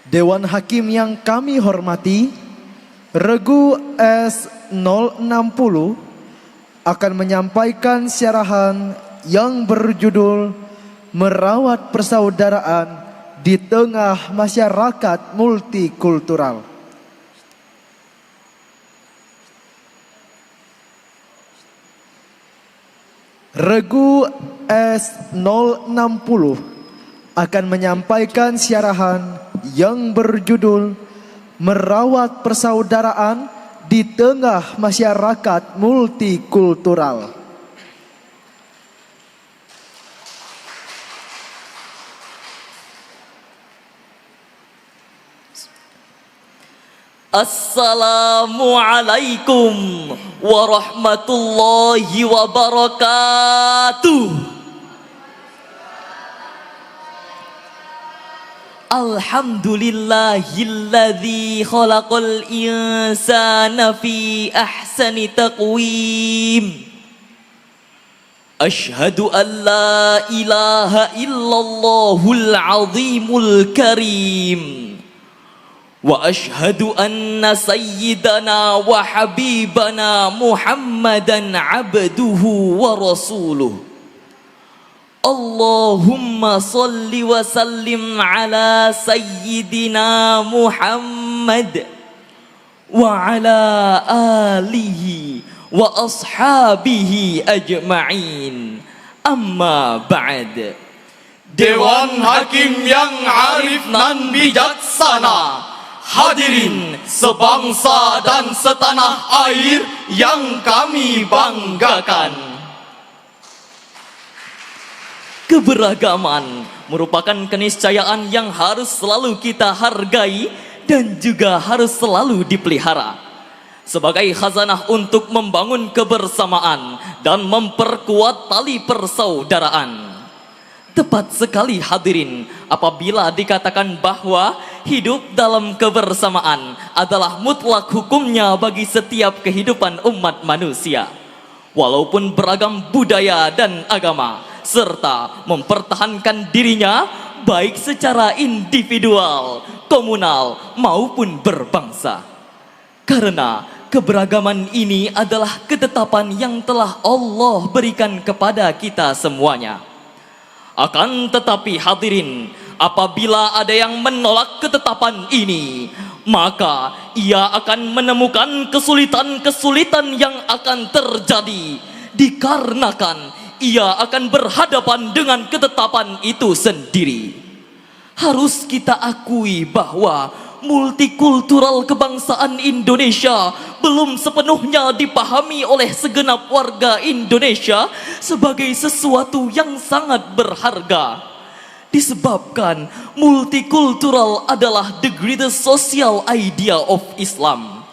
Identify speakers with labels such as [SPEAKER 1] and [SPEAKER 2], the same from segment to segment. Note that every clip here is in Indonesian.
[SPEAKER 1] Dewan Hakim yang kami hormati, Regu S060 akan menyampaikan syarahan yang berjudul Merawat Persaudaraan di Tengah Masyarakat Multikultural. Regu S060 akan menyampaikan syarahan yang berjudul Merawat Persaudaraan di Tengah Masyarakat Multikultural.
[SPEAKER 2] Assalamualaikum warahmatullahi wabarakatuh. Alhamdulillahilladzi khalaqal insana fi ahsani taqwim. Ashhadu an la ilaha illallahul azimul karim. Wa ashhadu anna sayyidana wa habibana Muhammadan abduhu wa rasuluh. Allahumma salli wa sallim ala sayyidina Muhammad wa ala alihi wa ashabihi ajma'in. Amma ba'd.
[SPEAKER 3] Dewan Hakim yang arif nan bijaksana, hadirin sebangsa dan setanah air yang kami banggakan.
[SPEAKER 2] Keberagaman merupakan keniscayaan yang harus selalu kita hargai dan juga harus selalu dipelihara sebagai khazanah untuk membangun kebersamaan dan memperkuat tali persaudaraan. Tepat sekali hadirin apabila dikatakan bahwa hidup dalam kebersamaan adalah mutlak hukumnya bagi setiap kehidupan umat manusia, walaupun beragam budaya dan agama, serta mempertahankan dirinya baik secara individual, komunal maupun berbangsa. Karena keberagaman ini adalah ketetapan yang telah Allah berikan kepada kita semuanya. Akan tetapi hadirin, apabila ada yang menolak ketetapan ini, maka ia akan menemukan kesulitan-kesulitan yang akan terjadi dikarenakan ia akan berhadapan dengan ketetapan itu sendiri. Harus kita akui bahwa multikultural kebangsaan Indonesia belum sepenuhnya dipahami oleh segenap warga Indonesia sebagai sesuatu yang sangat berharga. Disebabkan multikultural adalah the greatest social idea of Islam.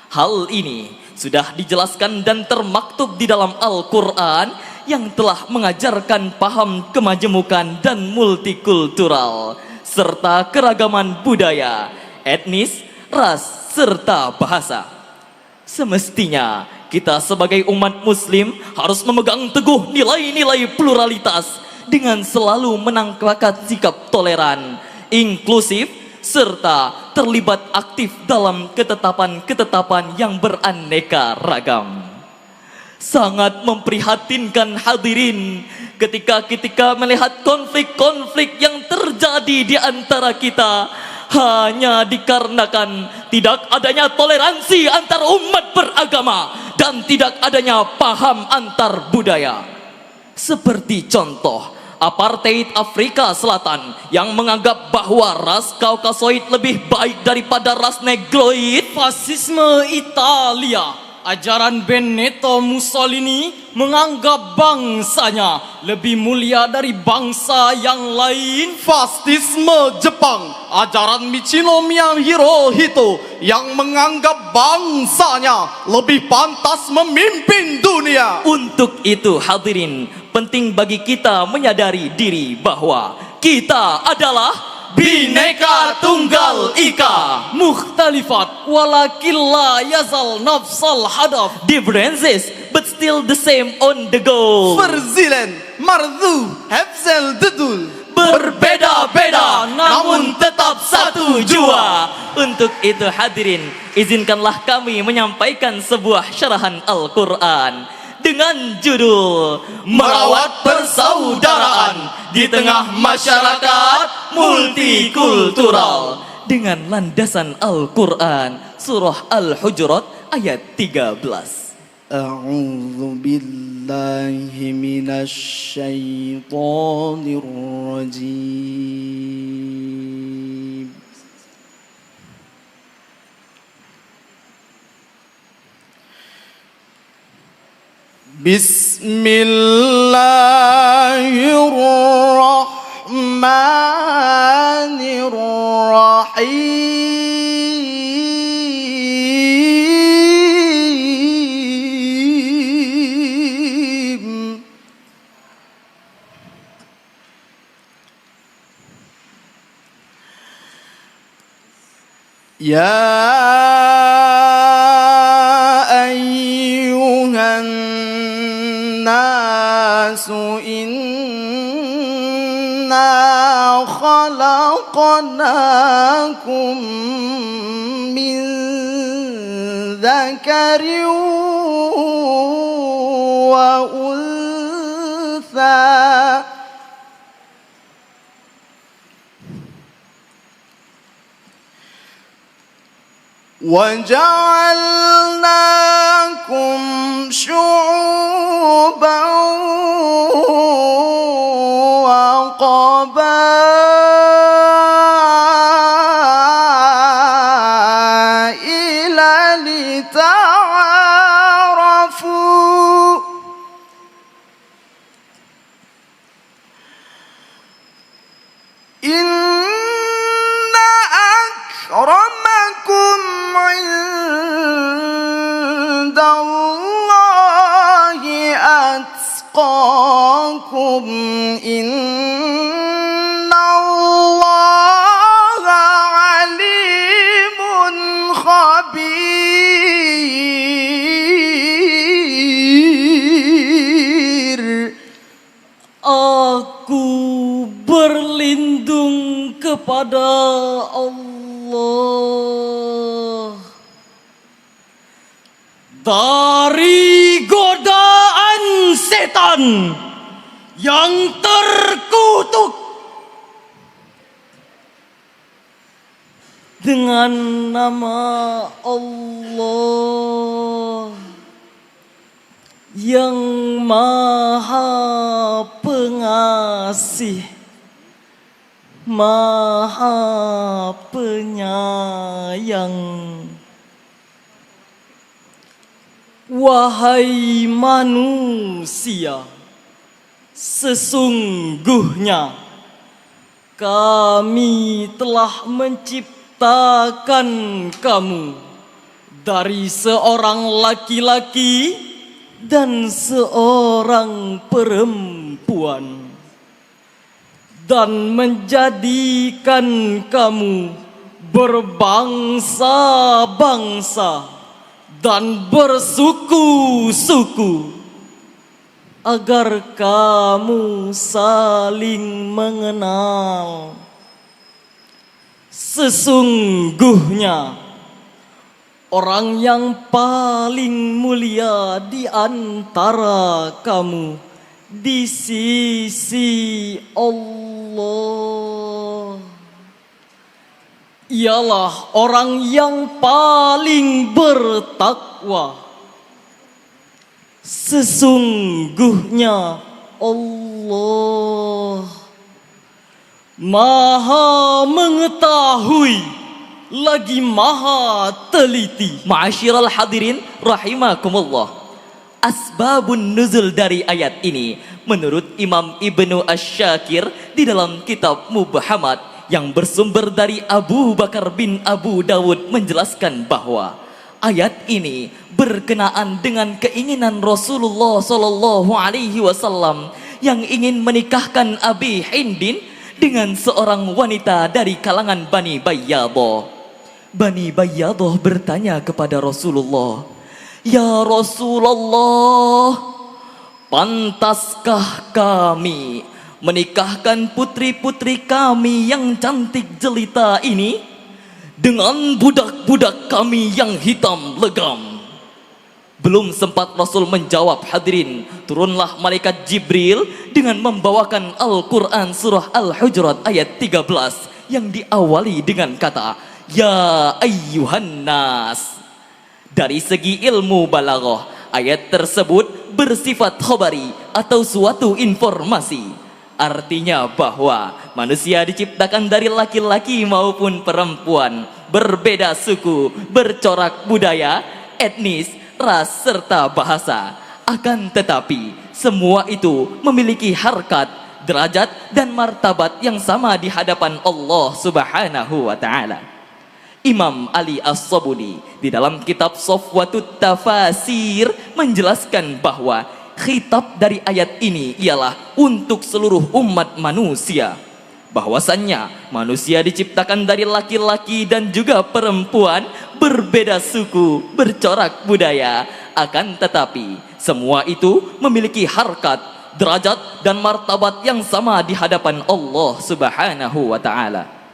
[SPEAKER 2] Hal ini sudah dijelaskan dan termaktub di dalam Al-Quran yang telah mengajarkan paham kemajemukan dan multikultural serta keragaman budaya, etnis, ras, serta bahasa. Semestinya kita sebagai umat muslim harus memegang teguh nilai-nilai pluralitas dengan selalu menangkalkan sikap toleran, inklusif, serta terlibat aktif dalam ketetapan-ketetapan yang beraneka ragam. Sangat memprihatinkan hadirin ketika melihat konflik-konflik yang terjadi di antara kita hanya dikarenakan tidak adanya toleransi antar umat beragama dan tidak adanya paham antar budaya. Seperti contoh apartheid Afrika Selatan yang menganggap bahwa ras Kaukasoid lebih baik daripada ras Negroid.
[SPEAKER 3] Fasisme Italia, ajaran Benito Mussolini menganggap bangsanya lebih mulia dari bangsa yang lain. Fasisme Jepang, ajaran Michino Hirohito yang menganggap bangsanya lebih pantas memimpin dunia.
[SPEAKER 2] Untuk itu hadirin, penting bagi kita menyadari diri bahwa kita adalah
[SPEAKER 3] Bhinneka Tunggal Ika, mukhtalifat walakin la yazal nafsal hadaf.
[SPEAKER 2] Differences but still the same on the goal.
[SPEAKER 3] Verzilen marzu hefzel dedul,
[SPEAKER 2] Berbeda-beda namun tetap satu. satu jua. Untuk itu hadirin, izinkanlah kami menyampaikan sebuah syarahan Al-Quran dengan judul Merawat Persaudaraan di Tengah Masyarakat Multikultural, dengan landasan Al-Quran surah Al-Hujurat ayat 13.
[SPEAKER 1] A'udzu billahi minasy syaithanir rajim. Bismillahirrahmanirrahim. Ya ayyuhan nasu inna khalaqnakum min dzakarin wa untha وَجَعَلْنَاكُمْ شُعُوبًا وَقَبَائِلَ لِتَعَارَفُوا إِنَّ أَكْرَمَكُمْ عند الله أتقاكم إن الله عليم خبير.
[SPEAKER 3] Aku berlindung kepada Allah dari godaan setan yang terkutuk. Dengan nama Allah yang Maha Pengasih, Maha Penyayang. Wahai manusia, sesungguhnya kami telah menciptakan kamu dari seorang laki-laki dan seorang perempuan, dan menjadikan kamu berbangsa-bangsa dan bersuku-suku agar kamu saling mengenal. Sesungguhnya orang yang paling mulia di antara kamu di sisi Allah ialah orang yang paling bertakwa. Sesungguhnya Allah Maha mengetahui lagi Maha teliti.
[SPEAKER 2] Ma'asyiral hadirin rahimakumullah. Asbabun nuzul dari ayat ini menurut Imam Ibnu Asy-Syakir di dalam kitab Mubhamat yang bersumber dari Abu Bakar bin Abu Dawud menjelaskan bahwa ayat ini berkenaan dengan keinginan Rasulullah Shallallahu Alaihi Wasallam yang ingin menikahkan Abi Hindin dengan seorang wanita dari kalangan Bani Bayyadah. Bani Bayyadah bertanya kepada Rasulullah, "Ya Rasulullah, pantaskah kami menikahkan putri-putri kami yang cantik jelita ini?" dengan budak-budak kami yang hitam legam. Belum sempat Rasul menjawab, hadirin, turunlah malaikat Jibril dengan membawakan Al-Quran surah Al-Hujurat ayat 13 yang diawali dengan kata, Ya ayyuhan nas. Dari segi ilmu balaghah, ayat tersebut bersifat khabari atau suatu informasi. Artinya bahwa manusia diciptakan dari laki-laki maupun perempuan, berbeda suku, bercorak budaya, etnis, ras, serta bahasa. Akan tetapi, semua itu memiliki harkat, derajat, dan martabat yang sama di hadapan Allah Subhanahu wa Ta'ala. Imam Ali As-Sabuni di dalam kitab Safwatut Tafasir menjelaskan bahwa khitab dari ayat ini ialah untuk seluruh umat manusia. Bahwasannya manusia diciptakan dari laki-laki dan juga perempuan, berbeda suku, bercorak budaya. Akan tetapi semua itu memiliki harkat, derajat, dan martabat yang sama di hadapan Allah Subhanahu wa Ta'ala.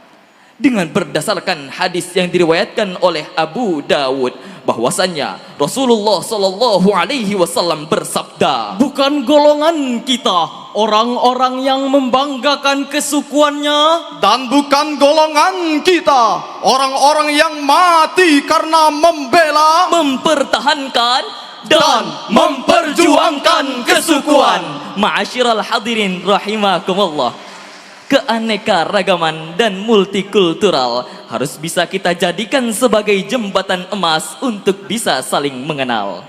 [SPEAKER 2] Dengan berdasarkan hadis yang diriwayatkan oleh Abu Dawud, bahwasannya Rasulullah Shallallahu Alaihi Wasallam bersabda,
[SPEAKER 3] Bukan golongan kita orang-orang yang membanggakan kesukuannya,
[SPEAKER 4] Dan bukan golongan kita orang-orang yang mati karena membela
[SPEAKER 2] mempertahankan
[SPEAKER 4] dan memperjuangkan kesukuan.
[SPEAKER 2] Ma'asyiral hadirin rahimakumullah. Keanekaragaman dan multikultural harus bisa kita jadikan sebagai jembatan emas untuk bisa saling mengenal.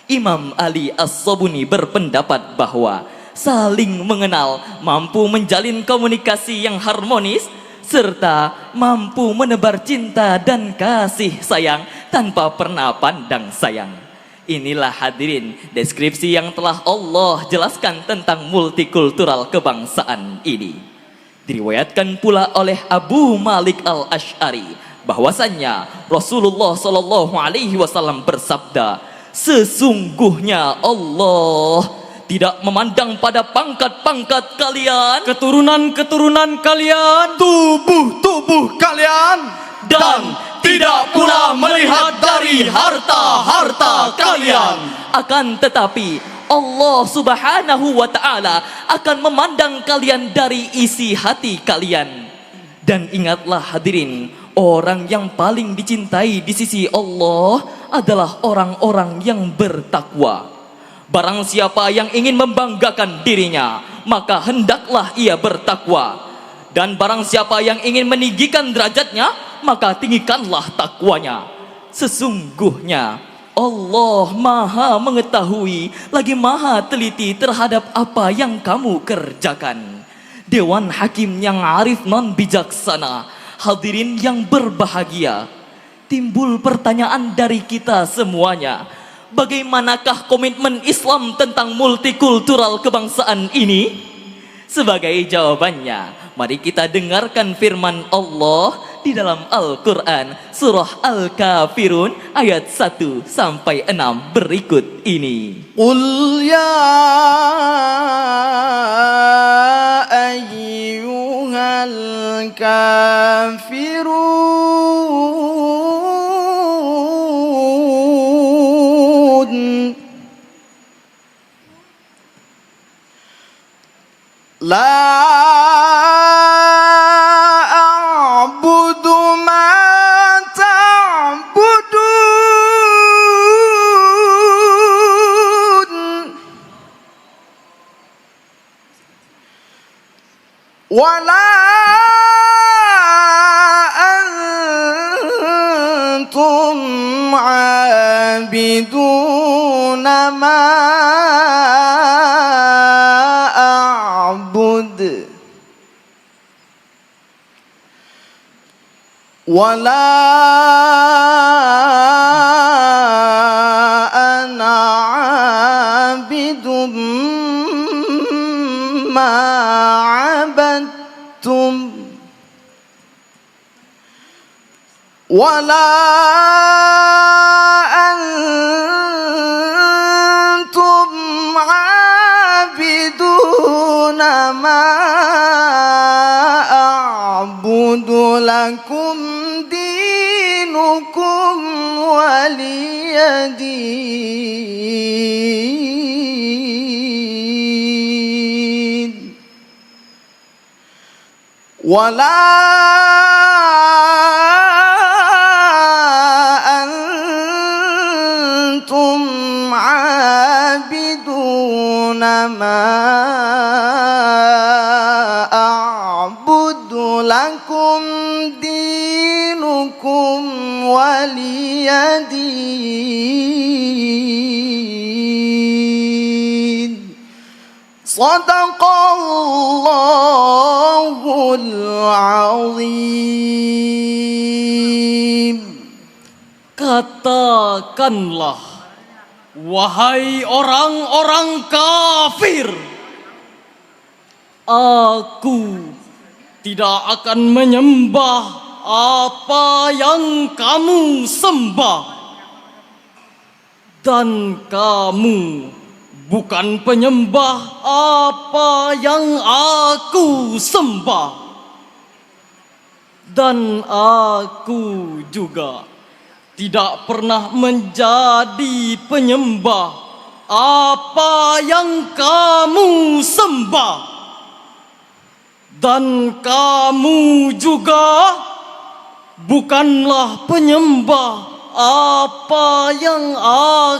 [SPEAKER 2] Imam Ali As-Sabuni berpendapat bahwa saling mengenal mampu menjalin komunikasi yang harmonis serta mampu menebar cinta dan kasih sayang tanpa pernah pandang sayang. Inilah hadirin deskripsi yang telah Allah jelaskan tentang multikultural kebangsaan ini. Diriwayatkan pula oleh Abu Malik Al-Asy'ari bahwasannya Rasulullah Shallallahu Alaihi Wasallam bersabda, sesungguhnya Allah tidak memandang pada pangkat-pangkat kalian,
[SPEAKER 3] keturunan-keturunan kalian,
[SPEAKER 4] Tubuh-tubuh kalian, dan tidak pula melihat dari harta-harta kalian.
[SPEAKER 2] akan tetapi Allah Subhanahu wa Ta'ala akan memandang kalian dari isi hati kalian. Dan ingatlah hadirin, orang yang paling dicintai di sisi Allah adalah orang-orang yang bertakwa. Barang siapa yang ingin membanggakan dirinya, maka hendaklah ia bertakwa. Dan barang siapa yang ingin meninggikan derajatnya, maka tinggikanlah takwanya. Sesungguhnya Allah maha mengetahui lagi maha teliti terhadap apa yang kamu kerjakan. Dewan Hakim yang arif non bijaksana, hadirin yang berbahagia, timbul pertanyaan dari kita semuanya. Bagaimanakah komitmen Islam tentang multikultural kebangsaan ini? Sebagai jawabannya, mari kita dengarkan firman Allah di dalam Al-Quran surah Al-Kafirun ayat 1 sampai 6 berikut ini.
[SPEAKER 4] Qul ya ayyuhal kafirun La a'budu ma ta'budun wa la antum 'abiduna ma wala ana 'abidum ma 'abadtum wala antum 'abiduna ma a'budu lakum دينكم ولي دين ولا أنتم عابدون ما أعبد لكم دينكم ولي دين صدق الله العظيم.
[SPEAKER 3] Katakanlah, wahai orang-orang kafir, aku tidak akan menyembah apa yang kamu sembah, dan kamu bukan penyembah apa yang aku sembah, dan aku juga tidak pernah menjadi penyembah apa yang kamu sembah, dan kamu juga bukanlah penyembah apa yang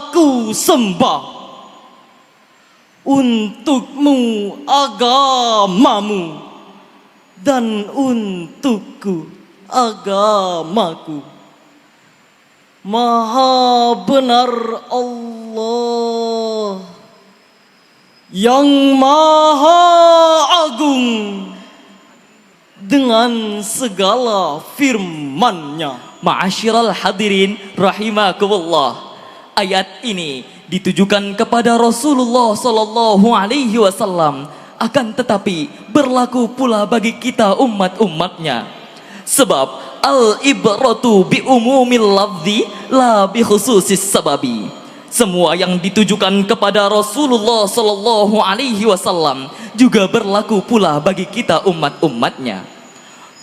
[SPEAKER 3] aku sembah. Untukmu agamamu, dan untukku agamaku. Maha benar Allah yang maha agung dengan segala firman-Nya.
[SPEAKER 2] Ma'asyiral hadirin rahimakumullah. Ayat ini ditujukan kepada Rasulullah sallallahu alaihi wasallam, akan tetapi berlaku pula bagi kita umat-umatnya. Sebab al-ibratu bi umumil lafzi la bi khususis sababi. Semua yang ditujukan kepada Rasulullah sallallahu alaihi wasallam juga berlaku pula bagi kita umat-umatnya.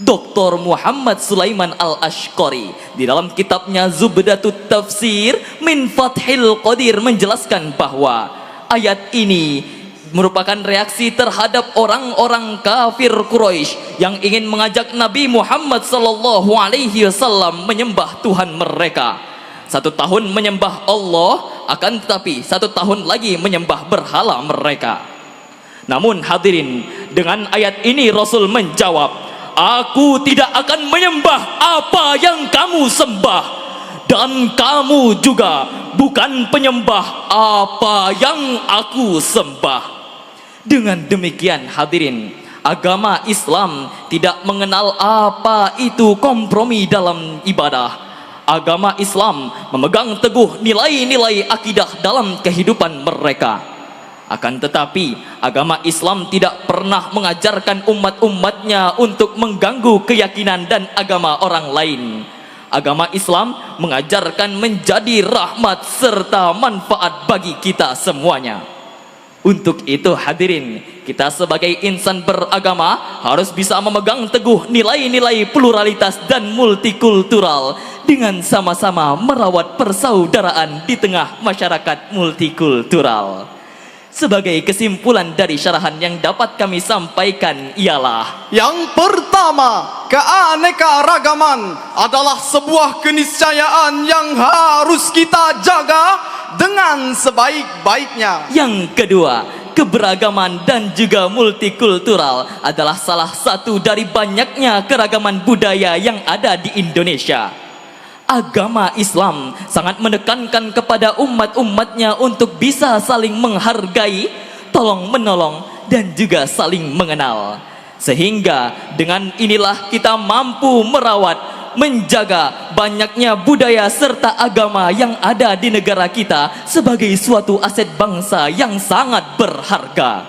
[SPEAKER 2] Dr. Muhammad Sulaiman Al-Ashqari di dalam kitabnya Zubdatut Tafsir min Fathil Qadir menjelaskan bahwa ayat ini merupakan reaksi terhadap orang-orang kafir Quraisy yang ingin mengajak Nabi Muhammad sallallahu alaihi wasallam menyembah Tuhan mereka. 1 tahun menyembah Allah, akan tetapi 1 tahun lagi menyembah berhala mereka. Namun hadirin, dengan ayat ini Rasul menjawab, aku tidak akan menyembah apa yang kamu sembah, dan kamu juga bukan penyembah apa yang aku sembah. Dengan demikian hadirin, agama Islam tidak mengenal apa itu kompromi dalam ibadah. Agama Islam memegang teguh nilai-nilai akidah dalam kehidupan mereka. Akan tetapi, agama Islam tidak pernah mengajarkan umat-umatnya untuk mengganggu keyakinan dan agama orang lain. Agama Islam mengajarkan menjadi rahmat serta manfaat bagi kita semuanya. Untuk itu hadirin, kita sebagai insan beragama harus bisa memegang teguh nilai-nilai pluralitas dan multikultural dengan sama-sama merawat persaudaraan di tengah masyarakat multikultural. Sebagai kesimpulan dari syarahan yang dapat kami sampaikan ialah,
[SPEAKER 5] yang pertama, keanekaragaman adalah sebuah keniscayaan yang harus kita jaga dengan sebaik-baiknya.
[SPEAKER 2] Yang kedua, keberagaman dan juga multikultural adalah salah satu dari banyaknya keragaman budaya yang ada di Indonesia. Agama Islam sangat menekankan kepada umat-umatnya untuk bisa saling menghargai, tolong menolong, dan juga saling mengenal. Sehingga dengan inilah kita mampu merawat, menjaga banyaknya budaya serta agama yang ada di negara kita sebagai suatu aset bangsa yang sangat berharga.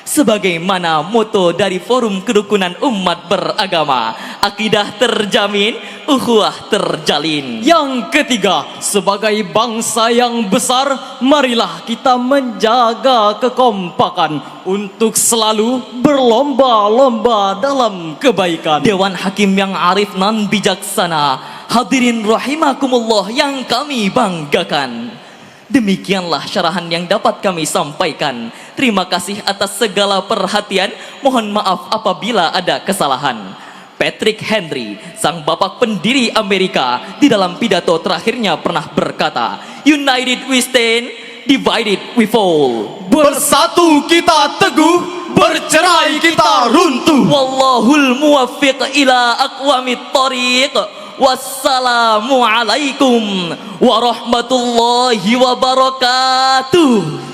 [SPEAKER 2] Sebagaimana moto dari Forum Kerukunan Umat Beragama, akidah terjamin, ukhuwah terjalin.
[SPEAKER 3] Yang ketiga, sebagai bangsa yang besar, marilah kita menjaga kekompakan untuk selalu berlomba-lomba dalam kebaikan.
[SPEAKER 2] Dewan Hakim yang arif nan bijaksana, hadirin rahimakumullah yang kami banggakan. Demikianlah syarahan yang dapat kami sampaikan. Terima kasih atas segala perhatian. Mohon maaf apabila ada kesalahan. Patrick Henry, sang bapak pendiri Amerika, di dalam pidato terakhirnya pernah berkata, "United we stand, divided we fall."
[SPEAKER 5] Bersatu kita teguh, bercerai kita runtuh.
[SPEAKER 2] Wallahul muwaffiq ila aqwamit thoriq. Wassalamualaikum warahmatullahi wabarakatuh.